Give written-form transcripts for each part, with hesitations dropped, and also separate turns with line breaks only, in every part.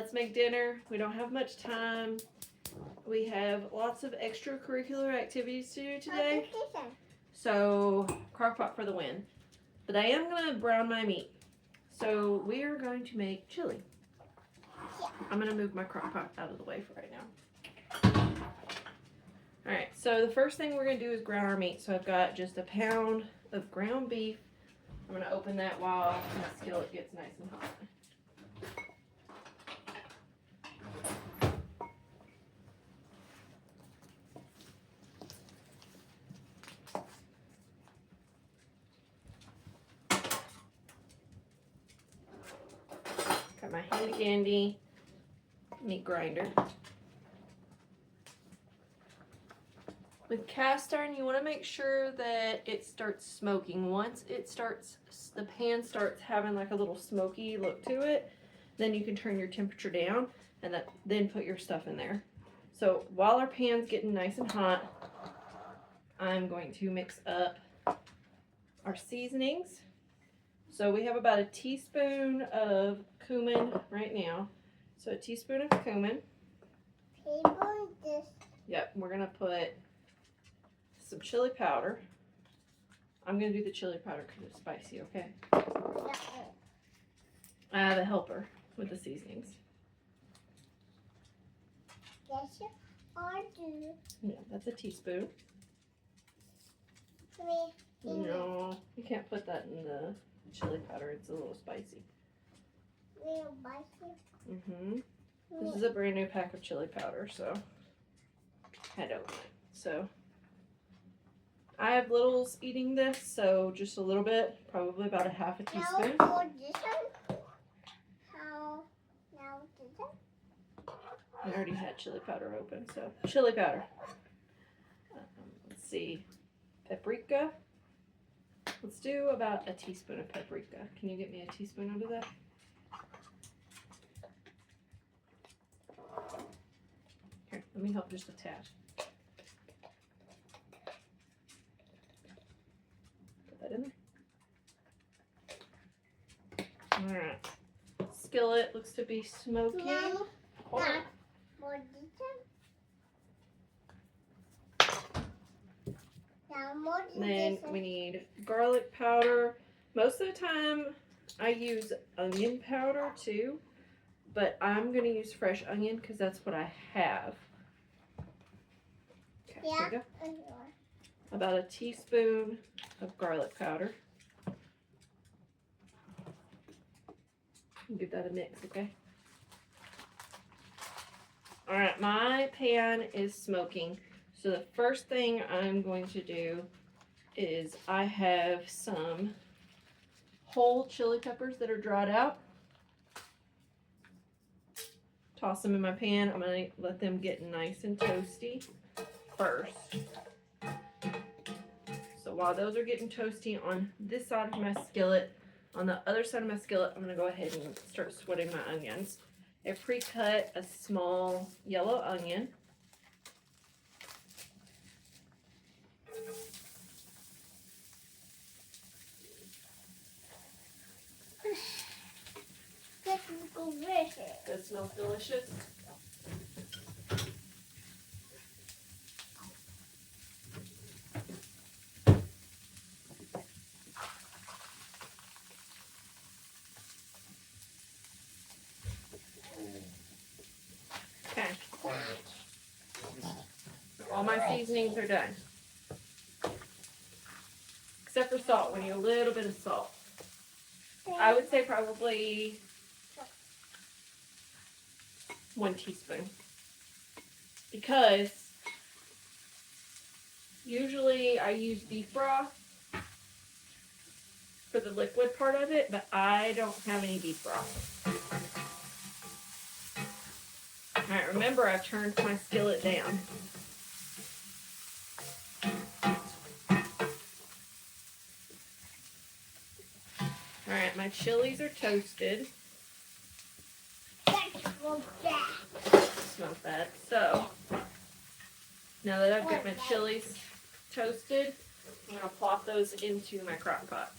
let's make dinner. We don't have much time. We have lots of extracurricular activities to do today. So, crock pot for the win. But I am going to brown my meat. So, we are going to make chili.
Yeah.
I'm going to move my crock pot out of the way for right now. Alright, so the first thing we're going to do is ground our meat. So, I've got just a pound of ground beef. I'm going to open that while my skillet gets nice and hot. Got my handy dandy meat grinder. With cast iron, you want to make sure that it starts smoking. Once the pan starts having like a little smoky look to it, then you can turn your temperature down and then put your stuff in there. So while our pan's getting nice and hot, I'm going to mix up our seasonings. So we have about a teaspoon of cumin right now. So a teaspoon of cumin. Yep, we're going to put some chili powder. I'm going to do the chili powder because it's spicy, okay? I have a helper with the seasonings.
Yes, I do.
Yeah, that's a teaspoon.
Me.
No, you can't put that in the chili powder. It's a little spicy.
Real spicy.
Mm-hmm. This is a brand new pack of chili powder, so head over it. So I have littles eating this, so just a little bit, probably about a half a teaspoon.
Now for this one. Now this one.
I already had chili powder open, so chili powder. Let's see, paprika. Let's do about a teaspoon of paprika. Can you get me a teaspoon out of that? Here, let me help just a tad. Put that in there. Alright. Skillet looks to be smoking.
Now,
Hold on.
for this one. Now more
Then
this one.
we need garlic powder. Most of the time I use onion powder too, but I'm going to use fresh onion because that's what I have. Okay,
Yeah.
here we go. About a teaspoon of garlic powder. Give that a mix, okay? Alright, my pan is smoking. So the first thing I'm going to do is I have some whole chili peppers that are dried out. Toss them in my pan. I'm going to let them get nice and toasty first. So while those are getting toasty on this side of my skillet, on the other side of my skillet, I'm going to go ahead and start sweating my onions. I pre-cut a small yellow onion.
That is delicious.
That smells delicious. Okay. All my seasonings are done. Except for salt. We need a little bit of salt. I would say probably 1 teaspoon. Because usually I use beef broth for the liquid part of it, but I don't have any beef broth. Alright, remember I've turned my skillet down. Alright, my chilies are toasted. Smells bad. So, now that I've got my chilies toasted, I'm going to plop those into my crock pot.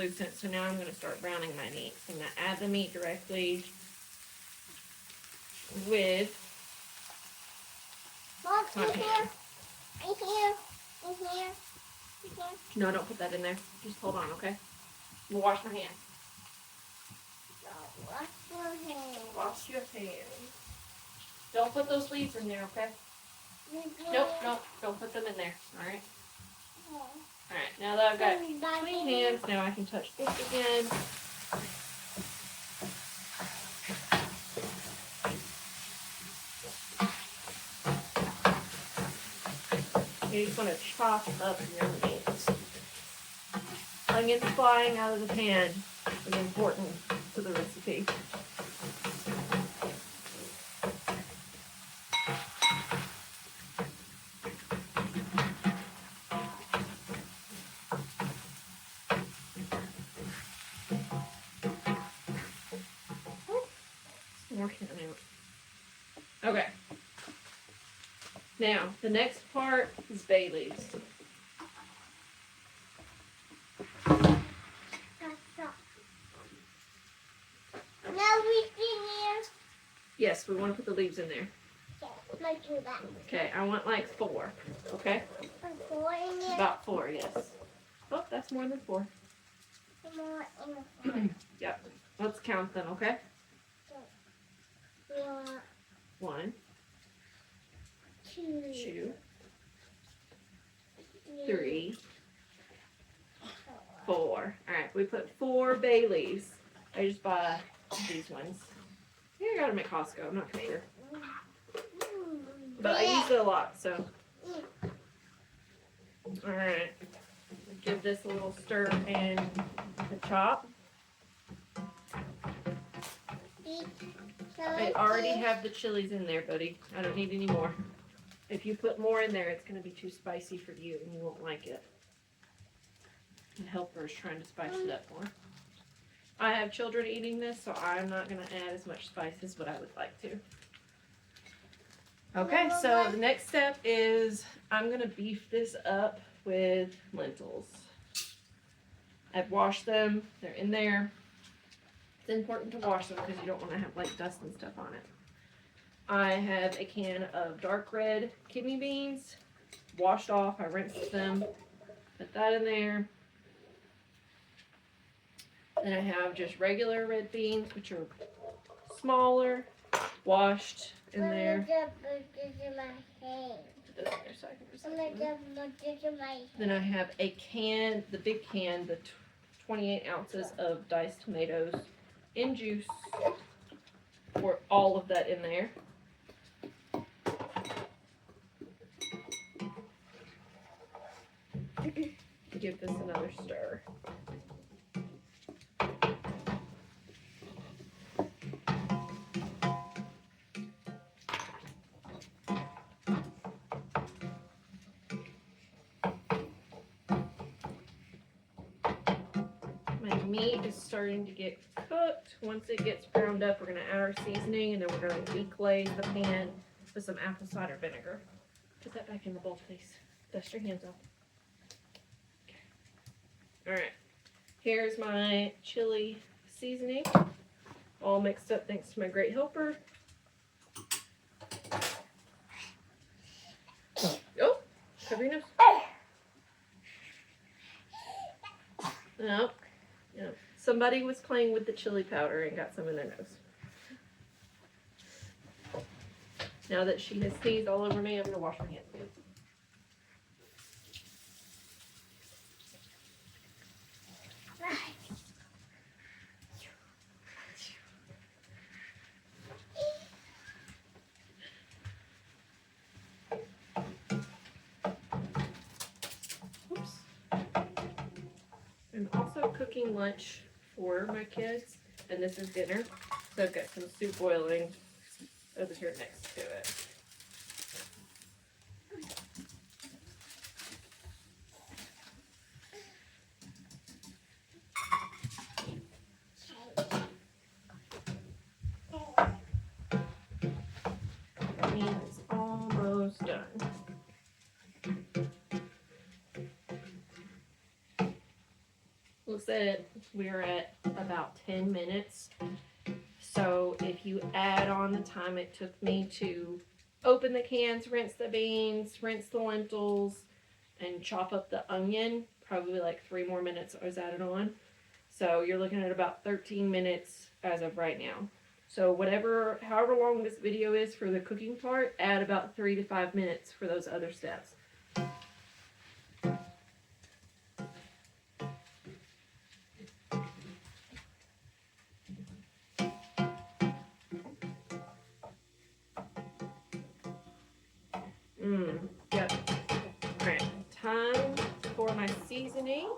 translucent, so now I'm going to start browning my meat. I'm going to add the meat directly with
Mom,
my
in
pan.
here. In here. In here. In here.
No, don't put that in there. Just hold on, okay? We'll wash my hands.
So, wash your hands.
Wash your hands. Don't put those leaves in there, okay? Nope, don't put them in there. Alright? Alright, now that I've got clean hands, now I can touch this again. You just want to chop up your meat. Onions flying out of the pan is important to the recipe. Okay. Now, the next part is bay leaves.
Now we can here.
Yes, we want to put the leaves in there.
Okay, let's do that.
Okay, I want like 4. Okay?
Four in there.
About 4, yes. Oh, that's more than 4.
More in the front.
Yep. Let's count them, okay?
We want
1,
2,
2, 3, 4. Alright, we put 4 bay leaves. I just buy these ones. Yeah, I got them at Costco, I'm not for sure. But I use it a lot, so. Alright. Give this a little stir and the chop. I already have the chilies in there, buddy. I don't need any more. If you put more in there, it's going to be too spicy for you and you won't like it. The helper is trying to spice it up more. I have children eating this, so I'm not going to add as much spice as what I would like to. Okay, so the next step is I'm going to beef this up with lentils. I've washed them. They're in there. It's important to wash them because you don't want to have like dust and stuff on it. I have a can of dark red kidney beans, washed off. I rinsed them. Put that in there. Then I have just regular red beans, which are smaller, washed in there. Put those in there so I can recycle them. Then I have a can, the big can, the 28 ounces of diced tomatoes in juice. Pour all of that in there. Give this another stir. My meat is starting to get cooked. Once it gets browned up, we're going to add our seasoning, and then we're going to deglaze the pan with some apple cider vinegar. Put that back in the bowl, please. Dust your hands off. Okay. Alright. Here's my chili seasoning. All mixed up thanks to my great helper. Oh! Cover your nose. Nope. Yeah. Somebody was playing with the chili powder and got some in their nose. Now that she has sneezed all over me, I'm going to wash my hands. Oops. I'm also cooking lunch for my kids, and this is dinner. So I've got some soup boiling over here next to it. That means it's almost done. Looks at we're at about 10 minutes. So if you add on the time it took me to open the cans, rinse the beans, rinse the lentils, and chop up the onion, probably like 3 more minutes I was added on. So you're looking at about 13 minutes as of right now. So however long this video is for the cooking part, add about 3 to 5 minutes for those other steps. Yep. Alright, time for my seasoning.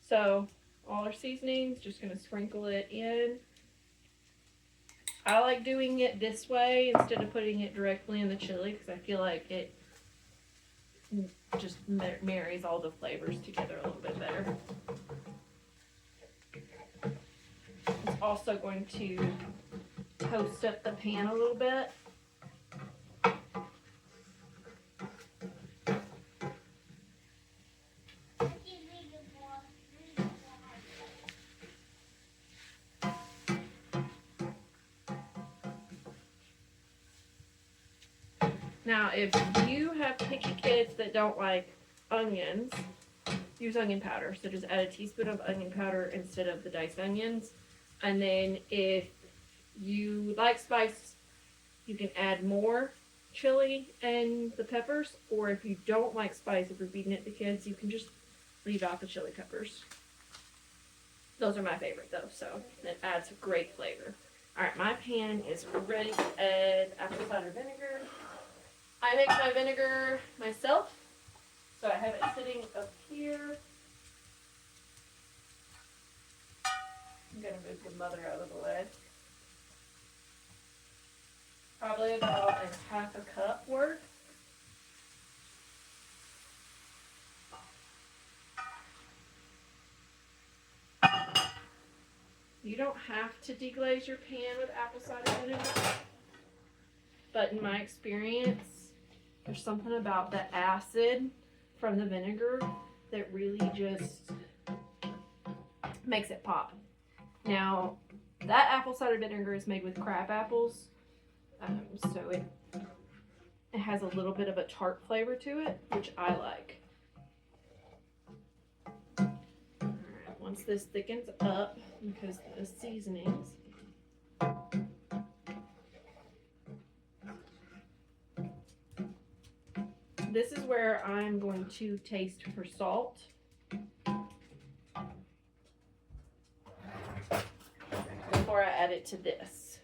So, all our seasonings, just going to sprinkle it in. I like doing it this way instead of putting it directly in the chili because I feel like it just marries all the flavors together a little bit better. It's also going to toast up the pan a little bit. Now, if you have picky kids that don't like onions, use onion powder. So just add a teaspoon of onion powder instead of the diced onions. And then if you like spice, you can add more chili and the peppers. Or if you don't like spice, if you're feeding it to kids, you can just leave out the chili peppers. Those are my favorite though, so it adds great flavor. Alright, my pan is ready to add apple cider vinegar. I make my vinegar myself, so I have it sitting up here. I'm going to move the mother out of the way. Probably about a half a cup worth. You don't have to deglaze your pan with apple cider vinegar, but in my experience, there's something about the acid from the vinegar that really just makes it pop. Now, that apple cider vinegar is made with crab apples, so it has a little bit of a tart flavor to it, which I like. Alright, once this thickens up, because the seasonings, this is where I'm going to taste for salt. Before I add it to this.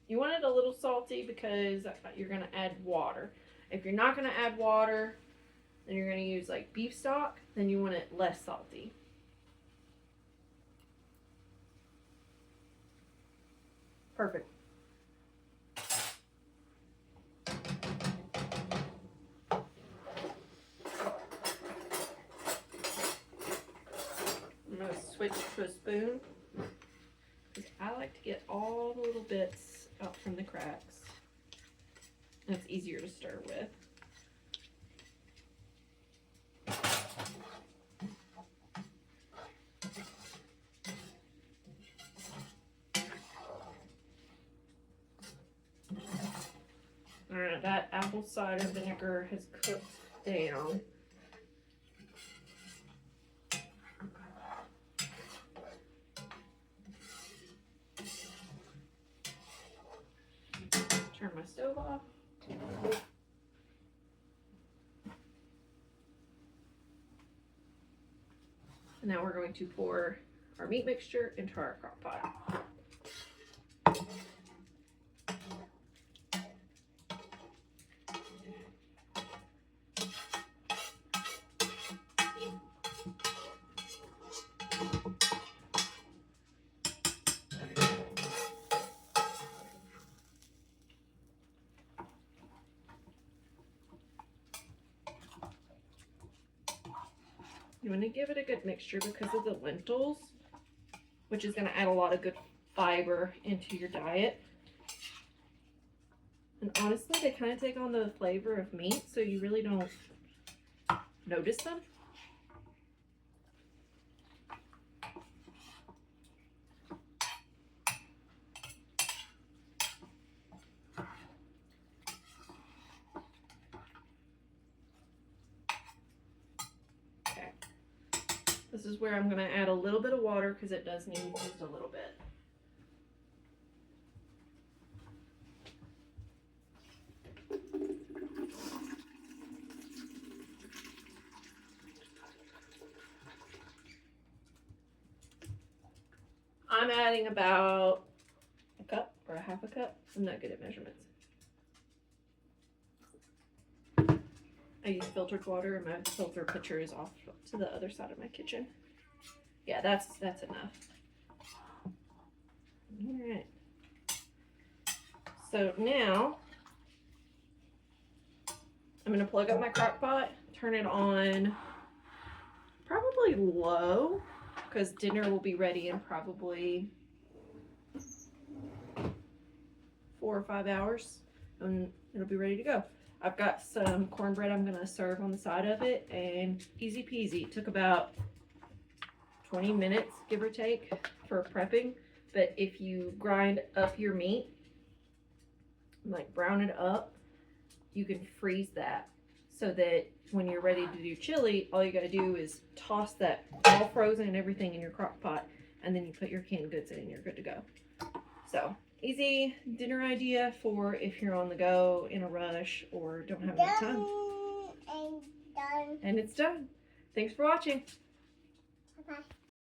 You want it a little salty because you're going to add water. If you're not going to add water, then you're going to use like beef stock, then you want it less salty. Perfect. I'm going to switch to a spoon. I like to get all the little bits out from the cracks. And it's easier to stir with. Alright, that apple cider vinegar has cooked down. Turn my stove off. And now we're going to pour our meat mixture into our crock pot. You want to give it a good mixture because of the lentils, which is going to add a lot of good fiber into your diet. And honestly, they kind of take on the flavor of meat, so you really don't notice them. this is where I'm going to add a little bit of water because it does need just a little bit. I'm adding about a cup or a half a cup. I'm not good at measurements. I use filtered water and my filter pitcher is off to the other side of my kitchen. Yeah, that's enough. Alright. So now I'm going to plug up my crock pot, turn it on probably low because dinner will be ready in probably 4 or 5 hours and it'll be ready to go. I've got some cornbread I'm going to serve on the side of it, and easy peasy. It took about 20 minutes, give or take, for prepping. But if you grind up your meat, like brown it up, you can freeze that so that when you're ready to do chili, all you got to do is toss that all frozen and everything in your crock pot, and then you put your canned goods in and you're good to go. So easy dinner idea for if you're on the go, in a rush, or don't have enough time.
And done.
And it's done. Thanks for watching.
Bye-bye.